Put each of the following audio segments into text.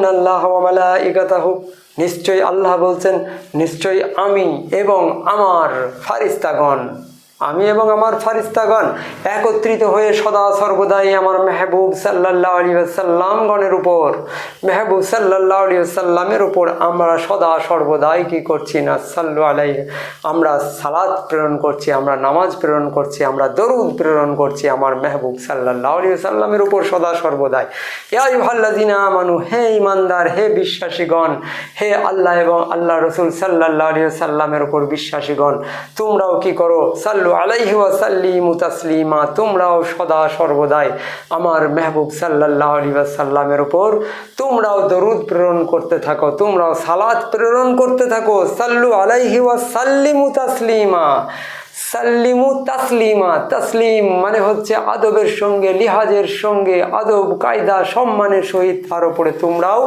ইন্নাল্লাহ ওয়া মালাইকাতাহু, নিশ্চয়ই আল্লাহ বলছেন, নিশ্চয়ই আমি এবং আমার ফারিস্তাগণ, আমি এবং আমার ফারিস্তাগণ একত্রিত হয়ে সদা সর্বদাই আমার মেহবুব সাল্লাল্লাহু আলাইহি ওয়াসাল্লাম গণের উপর, মেহবুব সাল্লাল্লাহু আলাইহি ওয়াসাল্লামের উপর আমরা সদা সর্বদাই কি করছি না সাল্লু আলাইহি, আমরা সালাত প্রেরণ করছি, আমরা নামাজ প্রেরণ করছি, আমরা দরুদ প্রেরণ করছি আমার মেহবুব সাল্লাল্লাহু আলাইহি ওয়াসাল্লামের উপর সদা সর্বদাই। ইয়া আইয়ুহাল্লাযিনা আমানু, হে ঈমানদার, হে বিশ্বাসীগণ, হে আল্লাহ এবং আল্লাহ রাসূল সাল্লাল্লাহু আলাইহি ওয়াসাল্লামের উপর বিশ্বাসীগণ, তোমরাও কি করো, সাল্লু আলাইহি ওয়া সাল্লিমু তাসলিমা, তোমরাও সদা সর্বদাই আমার মেহবুব সাল্লাল্লাহু আলাইহি ওয়াসাল্লামের উপর তোমরাও দরুদ প্রেরণ করতে থাকো, তোমরাও সালাত প্রেরণ করতে থাকো। সাল্লু আলাইহি ওয়া সাল্লিমু তাসলিমা, সাল্লিমু তাসলিমা, তাসলিম মানে হচ্ছে আদবের সঙ্গে, লিহাজের সঙ্গে, আদব কায়দা সম্মানের সহিত তার উপরে তোমরাও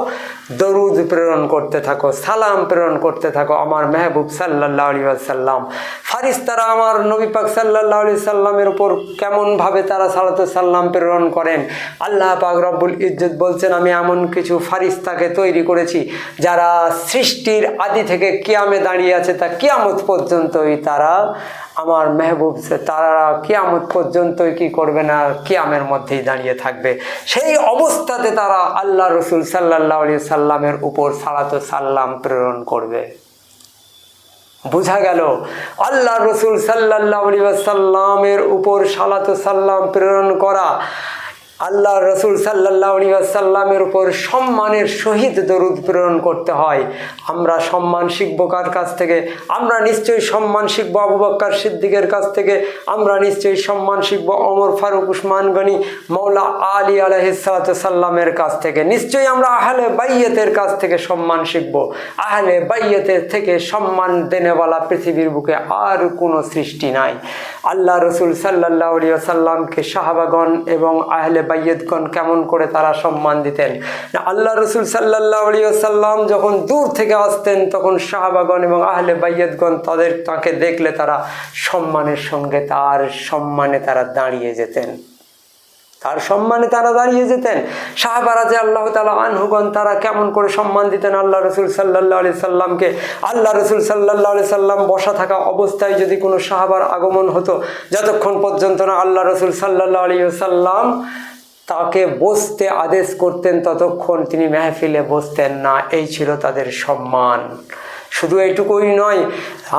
দরুদ প্রেরণ করতে থাকো, সালাম প্রেরণ করতে থাকো আমার মেহবুব সাল্লাল্লাহু আলাইহি ওয়াসাল্লাম। ফারিস্তারা আমার নবী পাক সাল্লাল্লাহু আলাইহি সাল্লামের উপর কেমনভাবে তারা সালাতু সাল্লাম প্রেরণ করেন, আল্লাহ পাক রব্বুল ইজ্জত বলছেন, আমি এমন কিছু ফারিস্তাকে তৈরি করেছি যারা সৃষ্টির আদি থেকে কিয়ামে দাঁড়িয়ে আছে, তা কিয়ামত পর্যন্তই তারা আমার মেহবুব, তারা কিয়ামত পর্যন্তই কি করবে না, কিয়ামের মধ্যেই দাঁড়িয়ে থাকবে। সেই অবস্থাতে তারা আল্লাহ রসুল সাল্লাল্লাহু আলাইহি সাল্লামের উপর সালাতু সাল্লাম প্রেরণ করবে। বোঝা গেল আল্লাহ রসুল সাল্লাল্লাহু আলাইহি সাল্লামের উপর সালাতু সাল্লাম প্রেরণ করা, আল্লাহ রসুল সাল্লাল্লাহু আলাইহি ওয়াসাল্লামের উপর সম্মানের সহিত দরুদ প্রেরণ করতে হয়। আমরা সম্মান শিখব কার কাছ থেকে? আমরা নিশ্চয়ই সম্মান শিখব আবু বকর সিদ্দিকের কাছ থেকে, আমরা নিশ্চয়ই সম্মান শিখব ওমর ফারুক উসমান গনি মাওলা আলী আলাইহিস সালাতু সাল্লামের কাছ থেকে, নিশ্চয়ই আমরা আহলে বাইয়তের কাছ থেকে সম্মান শিখব। আহলে বাইয়তের থেকে সম্মান দেনেওয়ালা পৃথিবীর বুকে আর কোনো সৃষ্টি নাই। আল্লাহ রসুল সাল্লাল্লাহু আলাইহি ওয়াসাল্লামকে সাহাবাগণ এবং আহলে বাইয়তগণ কেমন করে তারা সম্মান দিতেন। আল্লাহ রসুল সাল্লাল্লাহু আলাইহি ওয়াসাল্লাম যখন দূর থেকে আসতেন তখন সাহাবাগণ এবং আহলে বাইয়তগণ তাকে দেখলে তারা সম্মানের সঙ্গে তার সম্মানে তারা দাঁড়িয়ে যেতেন, তার সম্মানে তারা দাঁড়িয়ে যেতেন। সাহাবারা যে আল্লাহ তাআলা আনহুগণ তারা কেমন করে সম্মান দিতেন আল্লাহ রসুল সাল্লাল্লাহু আলাইহি সাল্লামকে। আল্লাহ রসুল সাল্লাল্লাহু আলাইহি সাল্লাম বসা থাকা অবস্থায় যদি কোনো সাহাবার আগমন হতো, যতক্ষণ পর্যন্ত না আল্লাহ রসুল সাল্লাল্লাহু আলাইহি সাল্লাম তাকে বসতে আদেশ করতেন ততক্ষণ তিনি মেহফিলে বসতেন না। এই ছিল তাদের সম্মান। শুধু এইটুকুই নয়,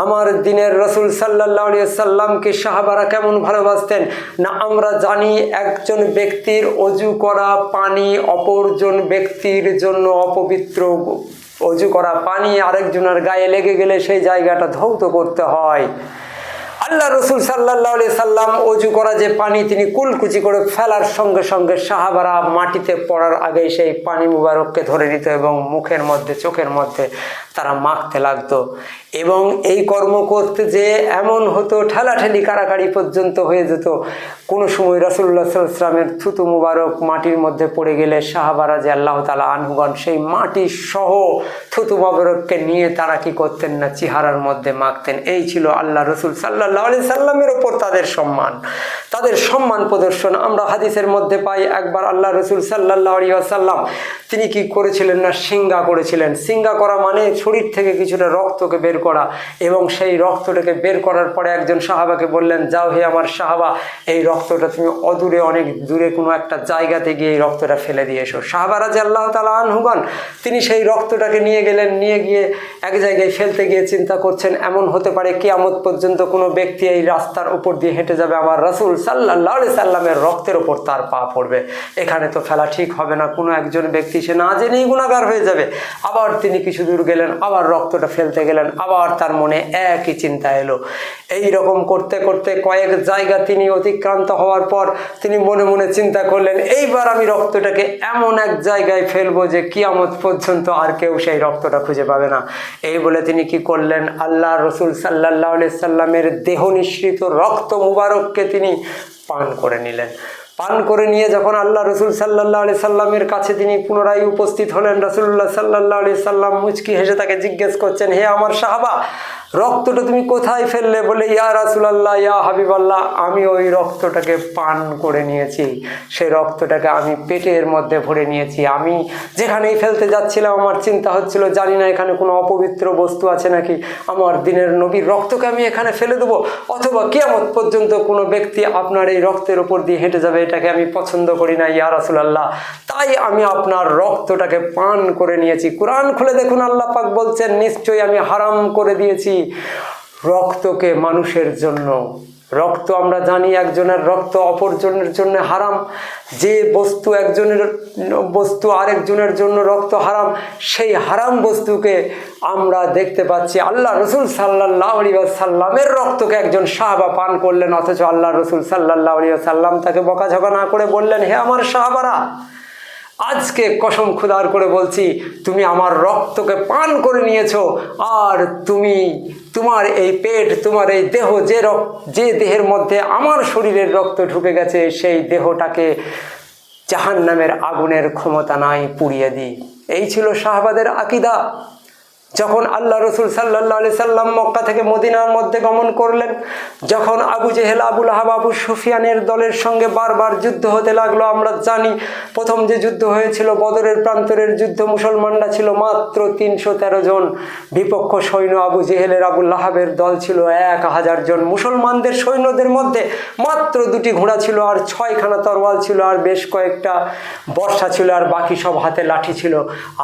আমার দিনের রসুল সাল্লাল্লাহু আলাইহি সাল্লামকে সাহাবারা কেমন ভালোবাসতেন না, আমরা জানি একজন ব্যক্তির অজু করা পানি অপরজন ব্যক্তির জন্য অপবিত্র। অজু করা পানি আরেকজনের গায়ে লেগে গেলে সেই জায়গাটা ধৌত করতে হয়। আল্লাহ রসুল সাল্লাল্লাহু আলাইহি সাল্লাম অজু করা যে পানি তিনি কুলকুচি করে ফেলার সঙ্গে সঙ্গে সাহাবারা মাটিতে পড়ার আগেই সেই পানি মুবারককে ধরে নিত এবং মুখের মধ্যে চোখের মধ্যে তারা মাখতে লাগতো। এবং এই কর্ম করতে যে এমন হতো ঠেলাঠেলি কারাকারি পর্যন্ত হয়ে যেত। কোনো সময় রাসূলুল্লাহ সাল্লাল্লাহু আলাইহি ওয়াসাল্লামের থুতু মুবারক মাটির মধ্যে পড়ে গেলে সাহাবারা যে আল্লাহ তাআলা আনহুগণ সেই মাটি সহ থুতু মুবারককে নিয়ে তারা কি করতেন না, চেহারার মধ্যে মাখতেন। এই ছিল আল্লাহ রসুল সাল্লাল্লাহু আলাইহি সাল্লামের ওপর তাদের সম্মান, তাদের সম্মান প্রদর্শন। আমরা হাদিসের মধ্যে পাই একবার আল্লাহ রসুল সাল্লাল্লাহু আলাইহি ওয়াসাল্লাম তিনি কি করেছিলেন না, সিঙ্গা করেছিলেন। সিঙ্গা করা মানে শরীর থেকে কিছুটা রক্তকে বের করা, এবং সেই রক্তটাকে বের করার পরে একজন সাহাবাকে বললেন, যাও হে আমার সাহাবা, এই রক্তটা তুমি অদূরে অনেক দূরে কোনো একটা জায়গাতে গিয়ে এই রক্তটা ফেলে দিয়ে এসো। সাহাবারা যে আল্লাহ তাআলা আনহুগণ তিনি সেই রক্তটাকে নিয়ে গেলেন, নিয়ে গিয়ে এক জায়গায় ফেলতে গিয়ে চিন্তা করছেন এমন হতে পারে কিয়ামত পর্যন্ত কোনো ব্যক্তি এই রাস্তার উপর দিয়ে হেঁটে যাবে, আমার রাসূল সাল্লাল্লাহু আলাইহি সাল্লামের রক্তের ওপর তার পা পড়বে, এখানে তো ফেলা ঠিক হবে না, কোনো একজন ব্যক্তি সে না জেনেই গুনাহগার হয়ে যাবে। আবার তিনি কিছু দূর গেলেন, আবার রক্তটা ফেলতে গেলেন, আবার তার মনে একই চিন্তা এলো। এই রকম করতে করতে কয়েক জায়গা তিনি অতিক্রান্ত হওয়ার পর তিনি মনে মনে চিন্তা করলেন, এইবার আমি রক্তটাকে এমন এক জায়গায় ফেলবো যে কিয়ামত পর্যন্ত আর কেউ সেই রক্তটা খুঁজে পাবে না। এই বলে তিনি কি করলেন, আল্লাহ রসুল সাল্লাল্লাহু আলাইহি সাল্লামের দেহ নিঃসৃত রক্ত মুবারককে তিনি পান করে নিলেন। পান করে নিয়ে যখন আল্লাহ রসুল সাল্লাল্লাহু আলাইহি সাল্লামের কাছে তিনি পুনরায় উপস্থিত হলেন, রাসূলুল্লাহ সাল্লাল্লাহু আলাইহি সাল্লাম মুচকি হেসে তাকে জিজ্ঞেস করছেন, হে আমার সাহাবা, রক্তটা তুমি কোথায় ফেললে? বলে ইয়া রাসূলুল্লাহ, ইয়া হাবিবাল্লাহ, আমি ওই রক্তটাকে পান করে নিয়েছি, সেই রক্তটাকে আমি পেটের মধ্যে ভরে নিয়েছি। আমি যেখানেই ফেলতে যাচ্ছিলাম আমার চিন্তা হচ্ছিল, জানি না এখানে কোনো অপবিত্র বস্তু আছে নাকি, আমার দিনের নবীর রক্তকে আমি এখানে ফেলে দেবো, অথবা কিয়ামত পর্যন্ত কোনো ব্যক্তি আপনার এই রক্তের উপর দিয়ে হেঁটে যাবে, এটাকে আমি পছন্দ করি না ইয়া রাসূলুল্লাহ, তাই আমি আপনার রক্তটাকে পান করে নিয়েছি। কোরআন খুলে দেখুন, আল্লাহ পাক বলছেন, নিশ্চয়ই আমি হারাম করে দিয়েছি রক্তকে মানুষের জন্য। রক্ত আমরা জানি একজনের রক্ত অপরজনের জন্য হারাম, যে বস্তু একজনের বস্তু আরেকজনের জন্য রক্ত হারাম, সেই হারাম বস্তুকে আমরা দেখতে পাচ্ছি আল্লাহ রসুল সাল্লাল্লাহু আলাইহি ওয়াসাল্লামের রক্তকে একজন সাহাবা পান করলেন, অথচ আল্লাহ রসুল সাল্লাল্লাহু আলাইহি ওয়াসাল্লাম তাকে বকাঝকা না করে বললেন, হে আমার সাহাবারা, আজকে কসম খুদার করে বলছি, তুমি আমার রক্তকে পান করে নিয়েছো, আর তুমি তোমার এই পেট, তোমার এই দেহ, যে দেহের মধ্যে আমার শরীরের রক্ত ঢুকে গেছে, সেই দেহটাকে জাহান্নামের আগুনের ক্ষমতা নাই, পুড়িয়ে দিই। এই ছিল সাহাবাদের আকীদা। যখন আল্লাহ রসুল সাল্লাল্লাহু আলাইহি সাল্লাম মক্কা থেকে মদিনার মধ্যে গমন করলেন, যখন আবু জেহেল, আবুল আহাব, আবু সুফিয়ানের দলের সঙ্গে বারবার যুদ্ধ হতে লাগলো, আমরা জানি প্রথম যে যুদ্ধ হয়েছিল বদরের প্রান্তরের যুদ্ধ, মুসলমানরা ছিল মাত্র 313 জন, বিপক্ষ সৈন্য আবু জেহেলের, আবুল আহাবের দল ছিল 1000 জন। মুসলমানদের সৈন্যদের মধ্যে মাত্র 2টি ঘোড়া ছিল, আর 6খানা তরোয়াল ছিল, আর বেশ কয়েকটা বর্শা ছিল, আর বাকি সব হাতে লাঠি ছিল।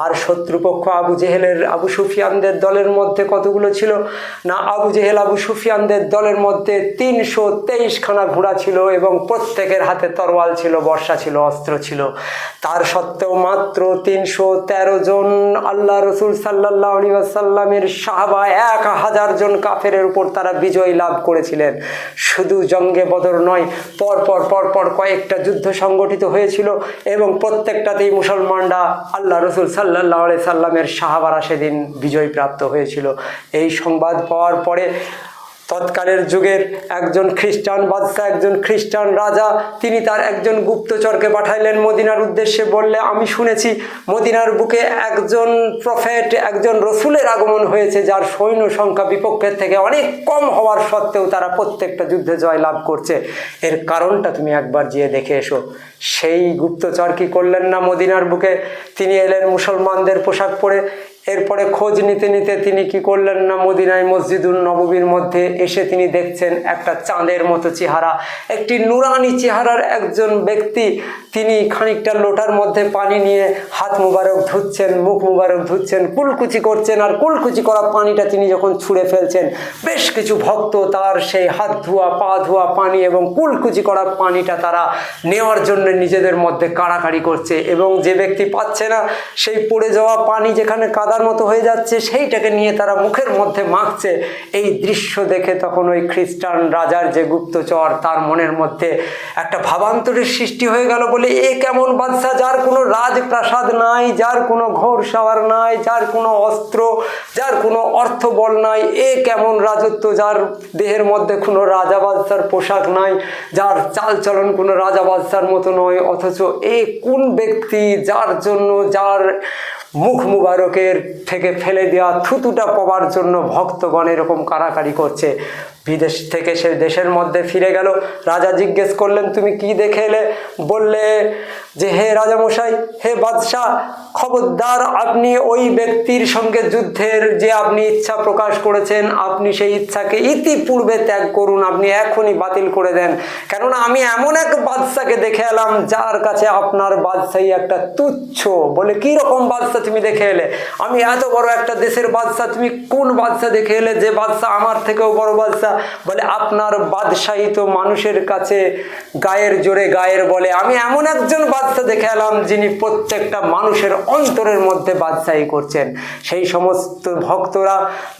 আর শত্রুপক্ষ আবু জেহেলের, আবু সুফিয়ানদের দলের মধ্যে কতগুলো ছিল না, আবু জেহেল, আবু সুফিয়ানদের দলের মধ্যে 323খানা ঘোড়া ছিল, এবং প্রত্যেকের হাতে তরোয়াল ছিল, বর্শা ছিল, অস্ত্র ছিল। তার সত্ত্বেও মাত্র 313 জন আল্লাহ রসুল সাল্লাল্লাহু আলাইহি ওয়াসাল্লামের সাহাবা, 1000 জন কাফেরের উপর তারা বিজয় লাভ করেছিলেন। শুধু জঙ্গে বদর নয়, পর কয়েকটা যুদ্ধ সংগঠিত হয়েছিল, এবং প্রত্যেকটাতেই মুসলমানরা, আল্লাহ রসুল সাল্লাল্লাহু আলাইহি সাল্লামের সাহাবারা সেদিন বিজয় প্রাপ্ত হয়েছিল। এই সংবাদ পাওয়ার পরে তৎকালের যুগের একজন খ্রিস্টান বাদশা, একজন খ্রিস্টান রাজা, তিনি তার একজন গুপ্তচরকে পাঠাইলেন মদিনার উদ্দেশ্যে। বললে, আমি শুনেছি মদিনার বুকে একজন প্রফেট, একজন রসুলের আগমন হয়েছে, যার সৈন্য সংখ্যা বিপক্ষের থেকে অনেক কম হওয়ার সত্ত্বেও তারা প্রত্যেকটা যুদ্ধে জয় লাভ করছে, এর কারণটা তুমি একবার গিয়ে দেখে এসো। সেই গুপ্তচর কি করলেন না, মদিনার বুকে তিনি এলেন মুসলমানদের পোশাক পরে। এরপরে খোঁজ নিতে নিতে তিনি কি করলেন না, মদিনায় মসজিদুল নববীর মধ্যে এসে তিনি দেখছেন একটা চাঁদের মতো চেহারা, একটি নুরানি চেহারার একজন ব্যক্তি, তিনি খানিকটা লোটার মধ্যে পানি নিয়ে হাত মুবারক ধুচ্ছেন, মুখ মুবারক ধুচ্ছেন, কুলকুচি করছেন, আর কুলকুচি করা পানিটা তিনি যখন ছুঁড়ে ফেলছেন, বেশ কিছু ভক্ত তার সেই হাত ধোয়া, পা ধোয়া পানি এবং কুলকুচি করা পানিটা তারা নেওয়ার জন্য নিজেদের মধ্যে কাড়াকাড়ি করছে, এবং যে ব্যক্তি পাচ্ছে না, সেই পড়ে যাওয়া পানি যেখানে কাদার মতো হয়ে যাচ্ছে, সেইটাকে নিয়ে তারা মুখের মধ্যে মাখছে। এই দৃশ্য দেখে তখন ওই খ্রিস্টান রাজার যে গুপ্তচর, তার মনের মধ্যে একটা ভাবান্তরের সৃষ্টি হয়ে গেল। বলে, এ কেমন বাদশা, যার কোনো রাজপ্রাসাদ নাই, যার কোনো ঘোর সাওয়ার নাই, যার কোনো অস্ত্র, যার কোনো অর্থবল নাই, এ কেমন রাজত্ব, যার দেহের মধ্যে কোনো রাজা বাদশার পোশাক নাই, যার চালচলন কোনো রাজা বাদশার মতো নয়, অথচ এ কোন ব্যক্তি, যার জন্য, যার মুখ মুবারকের থেকে ফেলে দেওয়া থুতুটা পাওয়ার জন্য ভক্তগণ এরকম কাড়াকাড়ি করছে। বিদেশ থেকে সে দেশের মধ্যে ফিরে গেল। রাজা জিজ্ঞেস করলেন, তুমি কি দেখে এলে? বললে যে, হে রাজামশাই, হে বাদশাহ, খবরদার, আপনি ওই ব্যক্তির সঙ্গে যুদ্ধের যে আপনি ইচ্ছা প্রকাশ করেছেন, আপনি সেই ইচ্ছাকে ইতিপূর্বে ত্যাগ করুন, আপনি এখনই বাতিল করে দেন। কেননা আমি এমন এক বাদশাকে দেখে এলাম, যার কাছে আপনার বাদশাহী একটা তুচ্ছ। বলে, কি রকম বাদশা তুমি দেখে এলে? আমি এত বড় একটা দেশের বাদশা, তুমি কোন বাদশা দেখে এলে যে বাদশা আমার থেকেও বড় বাদশা? বলে, আপনার বাদশাহী তো মানুষের কাছে গায়ের জোরে গায়ের বলে। আমি এমন একজন বাদশা দেখে এলাম, যিনি প্রত্যেকটা মানুষের অন্তরের মধ্যে বাদশাহী করছেন। সেই সমস্ত ভক্তরা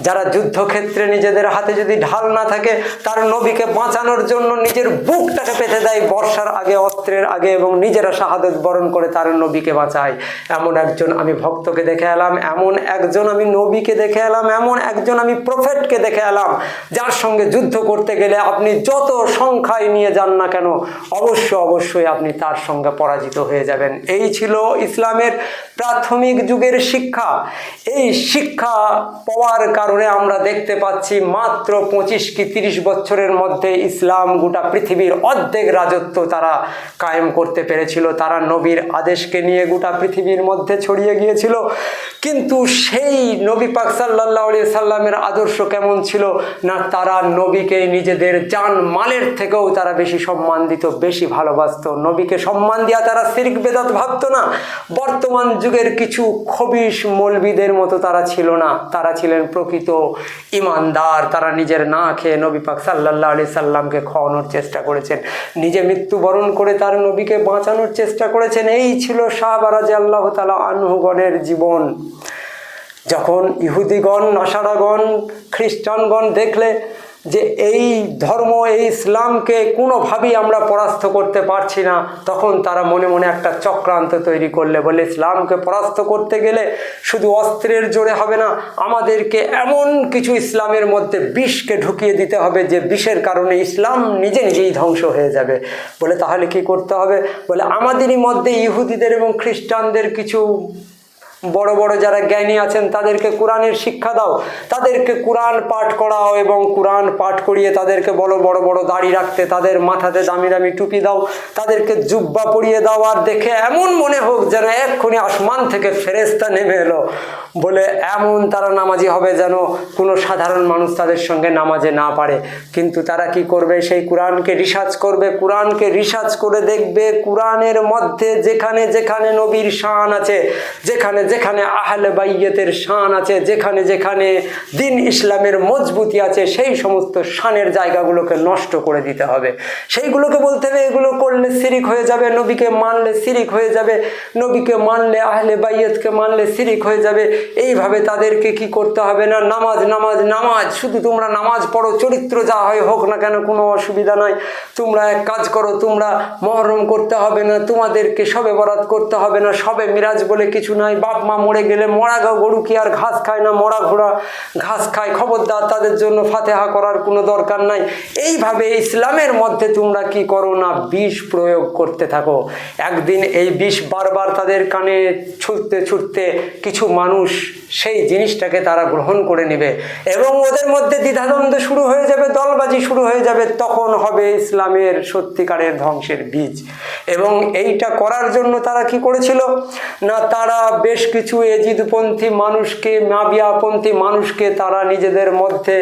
যারা যুদ্ধক্ষেত্রে নিজেদের হাতে যদি ঢাল না থাকে, তার নবীকে বাঁচানোর জন্য নিজের বুকটাকে পেতে দেয় বর্ষার আগে, অস্ত্রের আগে, এবং নিজেরা শাহাদত বরণ করে তার নবীকে বাঁচায়। এমন একজন আমি ভক্তকে দেখে এলাম, এমন একজন আমি নবীকে দেখে এলাম, এমন একজন আমি প্রফেটকে দেখে এলাম, যার সঙ্গে সঙ্গে যুদ্ধ করতে গেলে আপনি যত সংখ্যায় নিয়ে যান না কেন, অবশ্যই আপনি তার সঙ্গে পরাজিত হয়ে যাবেন। এই ছিল ইসলামের প্রাথমিক যুগের শিক্ষা। এই শিক্ষা পাওয়ার কারণে আমরা দেখতে পাচ্ছি মাত্র 25 কি 30 বছরের মধ্যে ইসলাম গোটা পৃথিবীর অর্ধেক রাজত্ব তারা কায়েম করতে পেরেছিল। তারা নবীর আদেশকে নিয়ে গোটা পৃথিবীর মধ্যে ছড়িয়ে গিয়েছিল। কিন্তু সেই নবী পাক সাল্লাল্লাহু আলাইহি সাল্লামের আদর্শ কেমন ছিল না, তারা নবীকে নিজেদের জান মালের থেকেও তারা বেশি সম্মান দিত, বেশি ভালোবাসত। নবীকে সম্মান দিয়া তারা শিরক বেদাত ভাবত না। বর্তমান যুগের কিছু খবিশ মৌলবীদের মতো তারা ছিল না, তারা ছিলেন প্রকৃত ইমানদার। তারা নিজের না খেয়ে নবী পাক সাল্লাল্লাহু আলাইহি সাল্লামকে খাওয়ানোর চেষ্টা করেছেন, নিজে মৃত্যুবরণ করে তার নবীকে বাঁচানোর চেষ্টা করেছেন। এই ছিল সাহাবা রাদিয়াল্লাহু তাআলা আনহুগণের জীবন। যখন ইহুদিগণ, নাসারাগণ, খ্রিস্টানগণ দেখলে যে এই ধর্ম, এই ইসলামকে কোনোভাবেই আমরা পরাস্ত করতে পারছি না, তখন তারা মনে মনে একটা চক্রান্ত তৈরি করলে, বলে ইসলামকে পরাস্ত করতে গেলে শুধু অস্ত্রের জোরে হবে না, আমাদেরকে এমন কিছু ইসলামের মধ্যে বিষকে ঢুকিয়ে দিতে হবে যে বিষের কারণে ইসলাম নিজেই ধ্বংস হয়ে যাবে। বলে তাহলে কি করতে হবে? বলে আমাদেরই মধ্যে ইহুদিদের এবং খ্রিস্টানদের কিছু বড় বড় যারা জ্ঞানী আছেন তাদেরকে কোরআনের শিক্ষা দাও, তাদেরকে কোরআন পাঠ করাও এবং কোরআন পাঠ করিয়ে তাদেরকে বড় বড় দাড়ি রাখতে, তাদের মাথাতে দামি দামি টুপি দাও, তাদেরকে জুব্বা পরিয়ে দাও, আর দেখে এমন মনে হোক যেন এক্ষুনি আসমান থেকে ফেরেশতা নেমে এলো। বলে এমন তারা নামাজি হবে যেন কোনো সাধারণ মানুষ তাদের সঙ্গে নামাজে না পারে। কিন্তু তারা কি করবে? সেই কোরআনকে রিসার্চ করবে, কোরআনকে রিসার্চ করে দেখবে কোরআনের মধ্যে যেখানে যেখানে নবীর শান আছে, যেখানে যেখানে আহলে বাইয়তের শান আছে, যেখানে যেখানে দিন ইসলামের মজবুতি আছে, সেই সমস্ত শানের জায়গাগুলোকে নষ্ট করে দিতে হবে। সেইগুলোকে বলতে হবে এগুলো করলে শিরিক হয়ে যাবে, নবীকে মানলে শিরিক হয়ে যাবে, নবীকে মানলে আহলে বাইয়তকে মানলে শিরিক হয়ে যাবে। এইভাবে তাদেরকে কি করতে হবে না, নামাজ নামাজ নামাজ, শুধু তোমরা নামাজ পড়ো, চরিত্র যা হয় হোক না কেন কোনো অসুবিধা নাই। তোমরা এক কাজ করো, তোমরা মহরম করতে হবে না, তোমাদেরকে শবে বরাত করতে হবে না, শবে মিরাজ বলে কিছু নাই। বাপ মা মরে গেলে মরা গরু কি আর ঘাস খায় না? মরা ঘোড়া ঘাস খায়, খবরদার তাদের জন্য ফাতেহা করার কোনো দরকার নাই। এইভাবে ইসলামের মধ্যে তোমরা কি করো না, বিষ প্রয়োগ করতে থাকো। একদিন এই বিষ বারবার তাদের কানে ছুটতে কিছু মানুষ সেই জিনিসটাকে তারা গ্রহণ করে নেবে এবং ওদের মধ্যে দ্বিধাদ্বন্দ্ব শুরু হয়ে যাবে, দলবাজি শুরু হয়ে যাবে। তখন হবে ইসলামের সত্যিকারের ধ্বংসের বীজ। এবং এইটা করার জন্য তারা কি করেছিল না, তারা বেশ কিছু এজিদপন্থী মানুষকে, মাবিয়াপন্থী মানুষকে তারা নিজেদের মধ্যে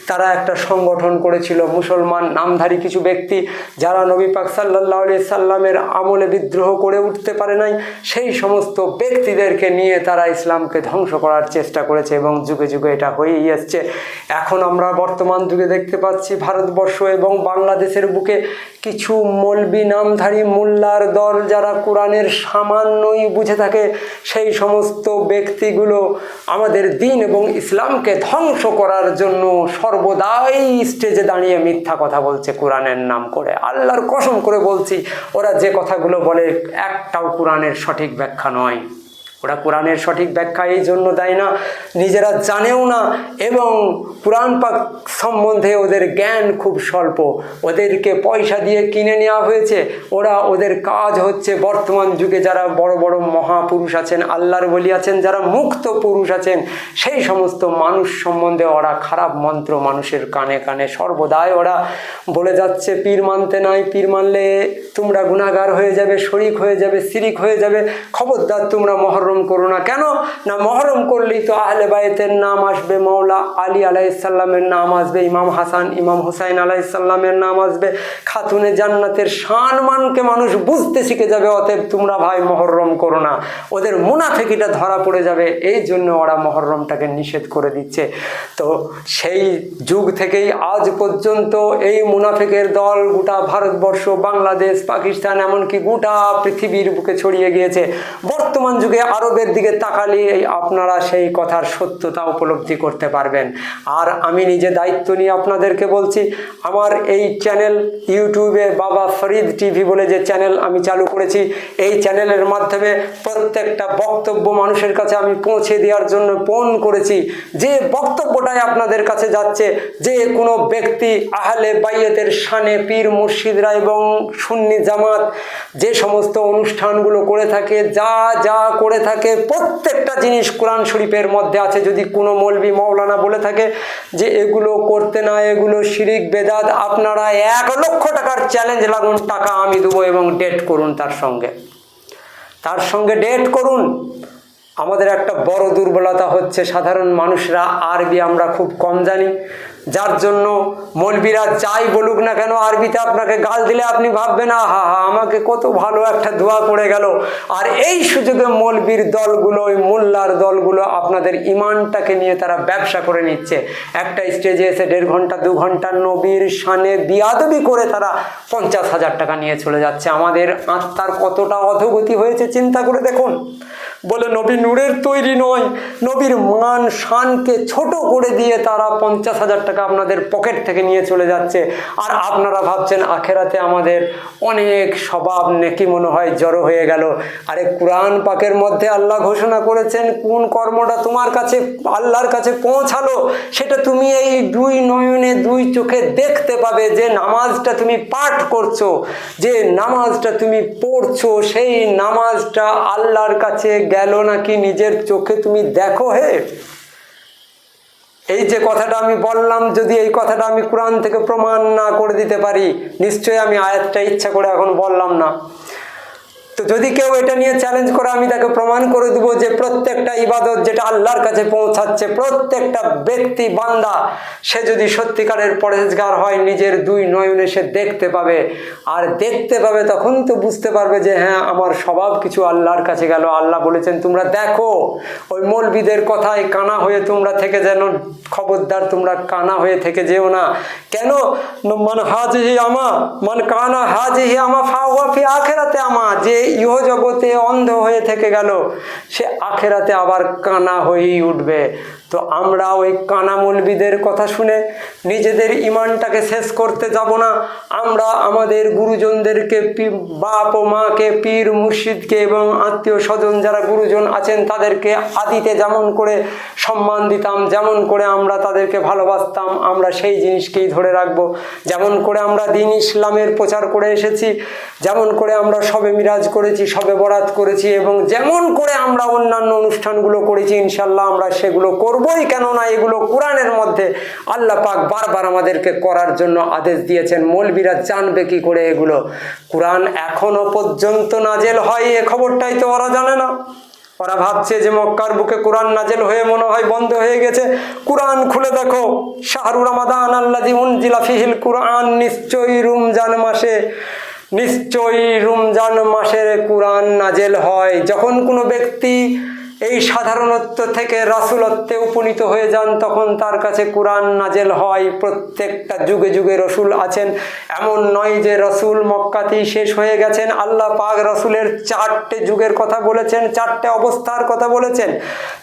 তারা একটা সংগঠন করেছিল। মুসলমান নামধারী কিছু ব্যক্তি যারা নবী পাক সাল্লাল্লাহু আলাইহি সাল্লামের আমলে বিদ্রোহ করে উঠতে পারে নাই, সেই সমস্ত ব্যক্তিদেরকে নিয়ে তারা ইসলামকে ধ্বংস করার চেষ্টা করেছে এবং যুগে যুগে এটা হয়েই আসছে। এখন আমরা বর্তমান যুগে দেখতে পাচ্ছি ভারতবর্ষ এবং বাংলাদেশের বুকে কিছু মৌলবি নামধারী মোল্লার দল যারা কোরআনের সামান্যই বুঝে থাকে, সেই সমস্ত ব্যক্তিগুলো আমাদের দিন এবং ইসলামকে ধ্বংস করার জন্য সর্বদাই স্টেজে দাঁড়িয়ে মিথ্যা কথা বলছে কোরআনের নাম করে। আল্লাহর কসম করে বলছি, ওরা যে কথাগুলো বলে একটাও কোরআনের সঠিক ব্যাখ্যা নয়। ওরা কোরআনের সঠিক ব্যাখ্যা এই জন্য দেয় না, নিজেরা জানেও না এবং কোরআন পাক সম্বন্ধে ওদের জ্ঞান খুব স্বল্প। ওদেরকে পয়সা দিয়ে কিনে নেওয়া হয়েছে। ওদের কাজ হচ্ছে বর্তমান যুগে যারা বড় বড় মহাপুরুষ আছেন, আল্লাহর ওলি আছেন, যারা মুক্ত পুরুষ আছেন, সেই সমস্ত মানুষ সম্বন্ধে ওরা খারাপ মন্ত্র মানুষের কানে কানে সর্বদাই ওরা বলে যাচ্ছে, পীর মানতে নাই, পীর মানলে তোমরা গুনাহগার হয়ে যাবে, শরিক হয়ে যাবে, শিরিক হয়ে যাবে, খবরদার তোমরা মহরম করো না। কেন না, মহরম করলেই তো আহলে বাইতের নাম আসবে, মৌলা আলী আলাইহিস সালামের নাম আসবে, ইমাম হাসান ইমাম হুসাইন আলাইহিস সালামের নাম আসবে, খাতুনে জান্নাতের শান মানকে মানুষ বুঝতে শিখে যাবে। অতএব তোমরা ভাই মহরম করো না। ওদের মুনাফিকিটা ধরা পড়ে যাবে, এই জন্য ওরা মহরমটাকে নিষেধ করে দিচ্ছে। তো সেই যুগ থেকেই আজ পর্যন্ত এই মুনাফিকের দল গোটা ভারতবর্ষ, বাংলাদেশ, পাকিস্তান, এমনকি গোটা পৃথিবীর বুকে ছড়িয়ে গিয়েছে। বর্তমান যুগে আরবের দিকে তাকালে আপনারা সেই কথার সত্যতা উপলব্ধি করতে পারবেন। আর আমি নিজে দায়িত্ব নিয়ে আপনাদেরকে বলছি, আমার এই চ্যানেল ইউটিউবে বাবা ফরিদ টিভি বলে যে চ্যানেল আমি চালু করেছি, এই চ্যানেলের মাধ্যমে প্রত্যেকটা বক্তব্য মানুষের কাছে আমি পৌঁছে দেওয়ার জন্য ফোন করেছি। যে বক্তব্যটাই আপনাদের কাছে যাচ্ছে, যে কোনো ব্যক্তি আহলে বাইয়াতের শানে পীর মুর্শিদরা এবং সুন্নি জামাত যে সমস্ত অনুষ্ঠানগুলো করে থাকে, যা যা করে থাকে প্রত্যেকটা জিনিস কোরআন শরীফের মধ্যে আছে। যদি কোনো মৌলবি মাওলানা বলে থাকে যে এগুলো করতে না, এগুলো শিরিক বেদাত, আপনারা 1 লক্ষ টাকার চ্যালেঞ্জ লাগুন, টাকা আমি দেবো এবং ডেট করুন, তার সঙ্গে ডেট করুন। আমাদের একটা বড় দুর্বলতা হচ্ছে সাধারণ মানুষরা আরবি আমরা খুব কম জানি, যার জন্য মৌলবীরা যাই বলুক না কেন আরবিতে আপনাকে গাল দিলে আপনি ভাববেন আহা হা আমাকে কত ভালো একটা দোয়া পড়ে গেল। আর এই সুযোগে মৌলবীর দলগুলো, ওই মোল্লার দলগুলো আপনাদের ইমানটাকে নিয়ে তারা ব্যবসা করে নিচ্ছে। একটা স্টেজে এসে 1.5 ঘন্টা 2 ঘন্টা নবীর শানে বিয়াদবি করে তারা 50,000 টাকা নিয়ে চলে যাচ্ছে। আমাদের আত্মার কতটা অধোগতি হয়েছে চিন্তা করে দেখুন। বলে নবী নূরের তৈরি নয়, নবীর মান শানকে ছোট করে দিয়ে তারা 50,000 টাকা আপনাদের পকেট থেকে নিয়ে চলে যাচ্ছে। আর আপনারা ভাবছেন আখেরাতে আমাদের অনেক স্বভাব নেকি মনে হয় জড়ো হয়ে গেল। আরে কোরআন পাকের মধ্যে আল্লাহ ঘোষণা করেছেন কোন কর্মটা তোমার কাছে আল্লাহর কাছে পৌঁছালো সেটা তুমি এই 2 নয়নে 2 চোখে দেখতে পাবে। যে নামাজটা তুমি পাঠ করছো, যে নামাজটা তুমি পড়ছো, সেই নামাজটা আল্লাহর কাছে গেল নাকি নিজের চোখে তুমি দেখো। হে, এই যে কথাটা আমি বললাম, যদি এই কথাটা আমি কোরআন থেকে প্রমাণ না করে দিতে পারি, নিশ্চয়ই আমি আয়াতটা ইচ্ছা করে এখন বললাম না। তো যদি কেউ এটা নিয়ে চ্যালেঞ্জ করে আমি তাকে প্রমাণ করে দেবো যে প্রত্যেকটা ইবাদত যেটা আল্লাহর কাছে পৌঁছাচ্ছে, প্রত্যেকটা ব্যক্তি বান্দা সে যদি সত্যিকারের পরহেজগার হয় নিজের 2 নয়নে সে দেখতে পাবে। আর দেখতে পাবে তখন তো বুঝতে পারবে যে হ্যাঁ আমার স্বভাব কিছু আল্লাহর কাছে গেল। আল্লাহ বলেছেন তোমরা দেখো। ওই মৌলবীদের কথায় কানা হয়ে তোমরা থেকে যেন খবরদার তোমরা কানা হয়ে থেকে যেও না। কেন? মান হাজিহি আমা মান কানা হাজিহি আমা ফাওয়া ফি আখিরাতে আমা। যে ইহ জগতে অন্ধ হয়ে থেকে গেল সে আখেরাতে আবার কানা হয়েই উঠবে। তো আমরা ওই কানা মৌলবীদের কথা শুনে নিজেদের ইমানটাকে শেষ করতে যাব না। আমরা আমাদের গুরুজনদেরকে, বাপ ও মাকে, পীর মুর্শিদকে এবং আত্মীয় স্বজন যারা গুরুজন আছেন তাদেরকে আদিতে যেমন করে সম্মান দিতাম, যেমন করে আমরা তাদেরকে ভালোবাসতাম, আমরা সেই জিনিসকেই ধরে রাখবো। যেমন করে আমরা দ্বীন ইসলামের প্রচার করে এসেছি, যেমন করে আমরা শবে মিরাজ করেছি, শবে বরাত করেছি, এবং যেমন করে আমরা অন্যান্য অনুষ্ঠানগুলো করেছি, ইনশাল্লাহ আমরা সেগুলো করবই। কেননা এগুলো কোরআনের মধ্যে আল্লাহ পাক বারবার আমাদেরকে করার জন্য আদেশ দিয়েছেন। মৌলবীরা জানবে কি করে এগুলো? কোরআন এখনো পর্যন্ত নাজেল হয় এ খবরটাই তো ওরা জানে না। ওরা ভাবছে যে মক্কার বুকে কোরআন নাজেল হয়ে মনে হয় বন্ধ হয়ে গেছে। কোরআন খুলে দেখো, শাহরু রমাদান আল্লাযী উনজিলা ফিহিল কুরআন, নিশ্চয়ই রমজান মাসের কোরআন নাজেল হয়। যখন কোনো ব্যক্তি এই সাধারণত্ব থেকে রাসূলত্বে উপনীত হয়ে যান তখন তার কাছে কোরআন নাজেল হয়। প্রত্যেকটা যুগে যুগে রসুল আছেন, এমন নয় যে রসুল মক্কাতেই শেষ হয়ে গেছেন। আল্লাহ পাক রসুলের 4টে যুগের কথা বলেছেন, 4টে অবস্থার কথা বলেছেন।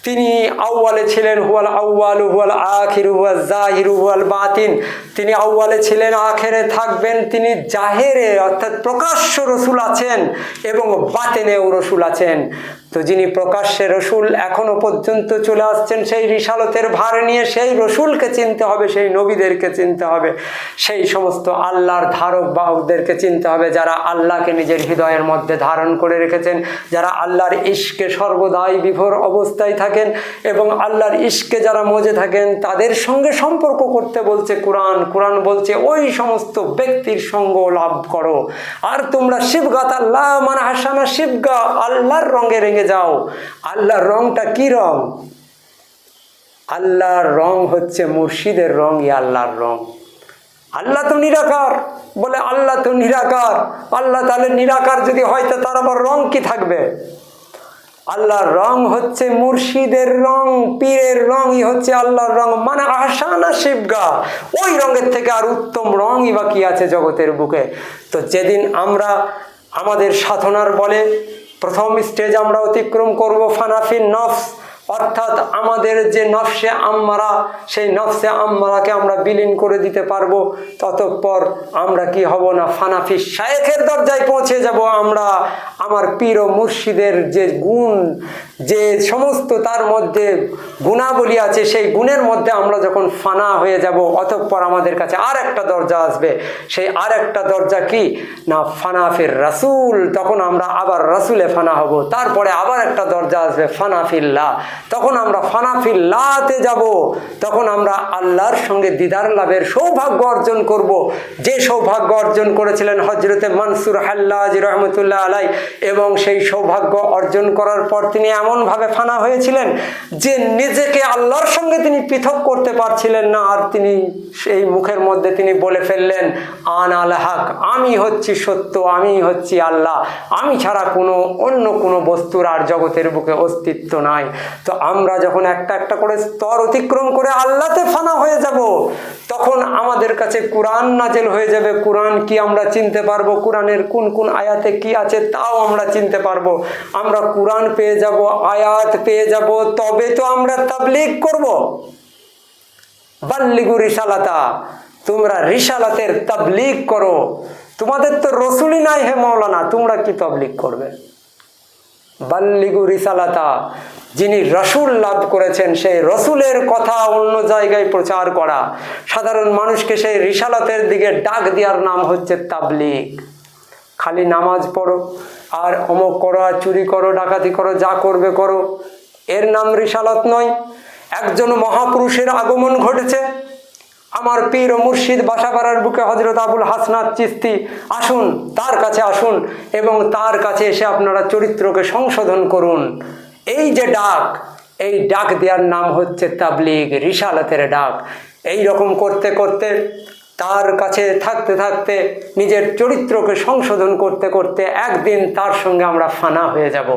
তিনি আউয়ালে ছিলেন, হুয়াল আউয়ালু হুয়াল আখিরু হুয়াল জাহিরু হুয়াল বাতিন। তিনি আউয়ালে ছিলেন, আখেরে থাকবেন। তিনি জাহেরে অর্থাৎ প্রকাশ্য রসুল আছেন এবং বাতিনেও রসুল আছেন। তো যিনি প্রকাশ্যে রসুল এখনো পর্যন্ত চলে আসছেন সেই রিসালতের ভার নিয়ে, সেই রসুলকে চিনতে হবে, সেই নবীদেরকে চিনতে হবে, সেই সমস্ত আল্লাহর ধারক বাহকদেরকে চিনতে হবে যারা আল্লাহকে নিজের হৃদয়ের মধ্যে ধারণ করে রেখেছেন, যারা আল্লাহর ইশকে সর্বদাই বিভোর অবস্থায় থাকেন এবং আল্লাহর ইশকে যারা মজে থাকেন তাদের সঙ্গে সম্পর্ক করতে বলছে কোরআন। কোরআন বলছে ওই সমস্ত ব্যক্তির সঙ্গ লাভ করো। আর তোমরা শিবগাত আল্লাহ মানে হাসানা শিবগা, আল্লাহর রঙে রেঙে যাও। আল্লাহর রংটা কি রং? আল্লাহর রং হচ্ছে মুর্শিদের রং, আল্লাহর রং। আল্লাহ তো নিরাকার, বলে আল্লাহ তো নিরাকার। আল্লাহ তাহলে নিরাকার যদি হয় তো তার আবার রং কি থাকবে? আল্লাহর রং হচ্ছে মুর্শিদের রং, পীরের রংই হচ্ছে আল্লাহর রং, মানে আহসানা শিবগা। ওই রঙের থেকে আর উত্তম রংই বা কি আছে জগতের বুকে? তো যেদিন আমরা আমাদের সাধনার বলে প্রথম স্টেজ আমরা অতিক্রম করব ফানাফিন নফস, অর্থাৎ আমাদের যে নফসে আম্মারা, সেই নফসে আম্মারাকে আমরা বিলীন করে দিতে পারবো। ততঃপর আমরা কি হব না, ফানাফি শায়েখের দরজায় পৌঁছে যাব। আমরা আমার পীর ও মুর্শিদের যে গুণ, যে সমস্ত তার মধ্যে গুণাবলী আছে, সেই গুণের মধ্যে আমরা যখন ফানা হয়ে যাব, অতঃপর আমাদের কাছে আর একটা দরজা আসবে। সেই আর একটা দরজা কি না, ফানাফির রাসূল। তখন আমরা আবার রাসূলে ফানা হব। তারপরে আবার একটা দরজা আসবে ফানাফিল্লাহ। তখন আমরা ফানাফিল্লাহতে যাব। তখন আমরা আল্লাহর সঙ্গে দিদার লাভের সৌভাগ্য অর্জন করব, যে সৌভাগ্য অর্জন করেছিলেন হযরতে মনসুর হাল্লাজি রহমতুল্লাহ আলাই। এবং সেই সৌভাগ্য অর্জন করার পর তিনি এমনভাবে ফানা হয়েছিলেন যে নিজেকে আল্লাহর সঙ্গে তিনি পৃথক করতে পারছিলেন না। আর তিনি সেই মুখের মধ্যে তিনি বলে ফেললেন, আনা আল হক, আমি হচ্ছি সত্য, আমি হচ্ছি আল্লাহ, আমি ছাড়া অন্য কোনো বস্তুর আর জগতের বুকে অস্তিত্ব নাই। তো আমরা যখন একটা একটা করে স্তর অতিক্রম করে আল্লাহতে ফানা হয়ে যাব, তখন আমাদের কাছে কোরআন নাজেল হয়ে যাবে। কোরআন কি আমরা চিনতে পারবো, কোরআনের কোন কোন আয়াতে কি আছে তাও আমরা চিনতে পারবো। আমরা কোরআন পেয়ে যাব, আয়াত পেয়ে যাব, তবে তো আমরা তাবলীগ করব। বাল্লিগু রিসালাতা, তোমরা রিসালাতের তাবলীগ করো। তোমাদের তো রসুলই নাই হে মাওলানা, তোমরা কি তাবলীগ করবে? বাল্লিগু রিসালাতা, যিনি রসুল লাভ করেছেন সেই রসুলের কথা অন্য জায়গায় প্রচার করা, সাধারণ মানুষকে সেই রিসালাতের দিকে ডাক দেওয়ার নাম হচ্ছে তাবলীগ। খালি নামাজ পড়ো আর অমুক করো, আর চুরি করো, ডাকাতি করো, যা করবে করো, এর নাম রিসালাত নয়। একজন মহাপুরুষের আগমন ঘটেছে, আমার পীর ও মুর্শিদ বাসাপাড়ার বুকে হযরত আবুল হাসনাত চিশতি, আসুন তার কাছে আসুন এবং তার কাছে এসে আপনারা চরিত্রকে সংশোধন করুন। এই যে ডাক, এই ডাক দেওয়ার নাম হচ্ছে তাবলীগ, রিসালাতের ডাক। এই রকম করতে করতে, তার কাছে থাকতে থাকতে, নিজের চরিত্রকে সংশোধন করতে করতে একদিন তার সঙ্গে আমরা ফানা হয়ে যাব।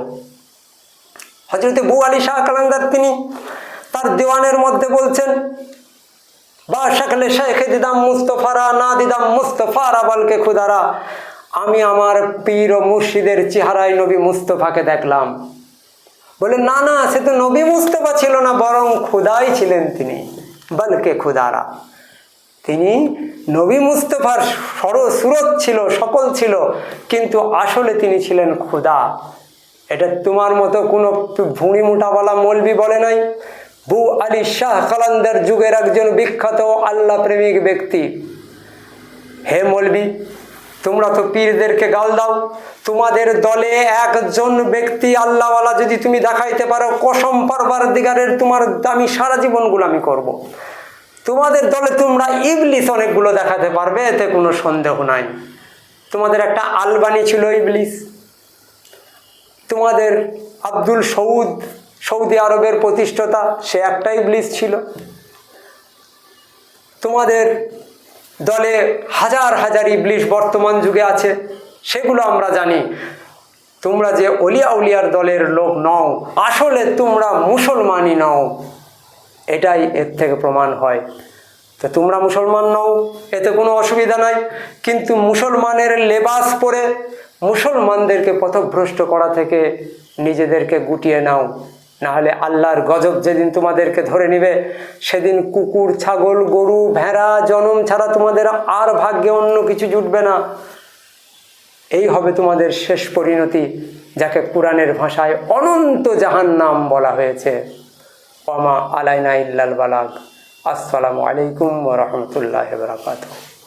হযরত বু আলী শাহ কালান্দার তিনি তার দেওয়ানের মধ্যে বলছেন, বা শাকলে শেখে দিদাম মুস্তফারা, না দিদাম মুস্তফারা বলকে খুদারা, আমি আমার পীর ও মুর্শিদের চেহারায় নবী মুস্তফাকে দেখলাম। বলে না না, সে তো নবী মুস্তফা ছিল না, বরং খুদাই ছিলেন তিনি, বলকে খুদারা। তিনি নবী মুস্তফার সুরত ছিল, সকল ছিল, কিন্তু আসলে তিনি ছিলেন খুদা। এটা তোমার মতো কোনো ভুঁড়ি মোটাওয়ালা মৌলবি বলে নাই। বু আলী শাহ কালান্দার যুগের একজন বিখ্যাত আল্লাহ প্রেমিক ব্যক্তি। হে মৌলবি, তোমরা তো পীরদেরকে গাল দাও, তোমাদের দলে একজন ব্যক্তি আল্লাহওয়ালা যদি তুমি দেখাইতে পারো, কসম পরওয়ারদিগারের, তোমার আমি সারা জীবন গোলামি করব। তোমাদের দলে তোমরা ইবলিস অনেকগুলো দেখাতে পারবে, এতে কোনো সন্দেহ নাই। তোমাদের একটা আলবানি ছিল ইবলিস, তোমাদের আব্দুল সৌদ, সৌদি আরবের প্রতিষ্ঠাতা, সে একটা ইবলিস ছিল। তোমাদের দলে হাজার হাজার ইবলিস বর্তমান যুগে আছে, সেগুলো আমরা জানি। তোমরা যে অলিয়া উলিয়ার দলের লোক নও, আসলে তোমরা মুসলমানই নও, এটাই এর থেকে প্রমাণ হয়। তো তোমরা মুসলমান নও, এতে কোনো অসুবিধা নাই, কিন্তু মুসলমানের লেবাস পরে মুসলমানদেরকে পথভ্রষ্ট করা থেকে নিজেদেরকে গুটিয়ে নাও, নাহলে আল্লাহর গজব যেদিন তোমাদেরকে ধরে নেবে, সেদিন কুকুর, ছাগল, গরু, ভেড়া জনম ছাড়া তোমাদের আর ভাগ্যে অন্য কিছু জুটবে না। এই হবে তোমাদের শেষ পরিণতি, যাকে কোরআনের ভাষায় অনন্ত জাহান্নাম বলা হয়েছে। ওয়ামা আলাইনা ইল্লাল বালাগ। আসসালামু আলাইকুম ওয়া রাহমাতুল্লাহি ওয়া বারাকাতুহু।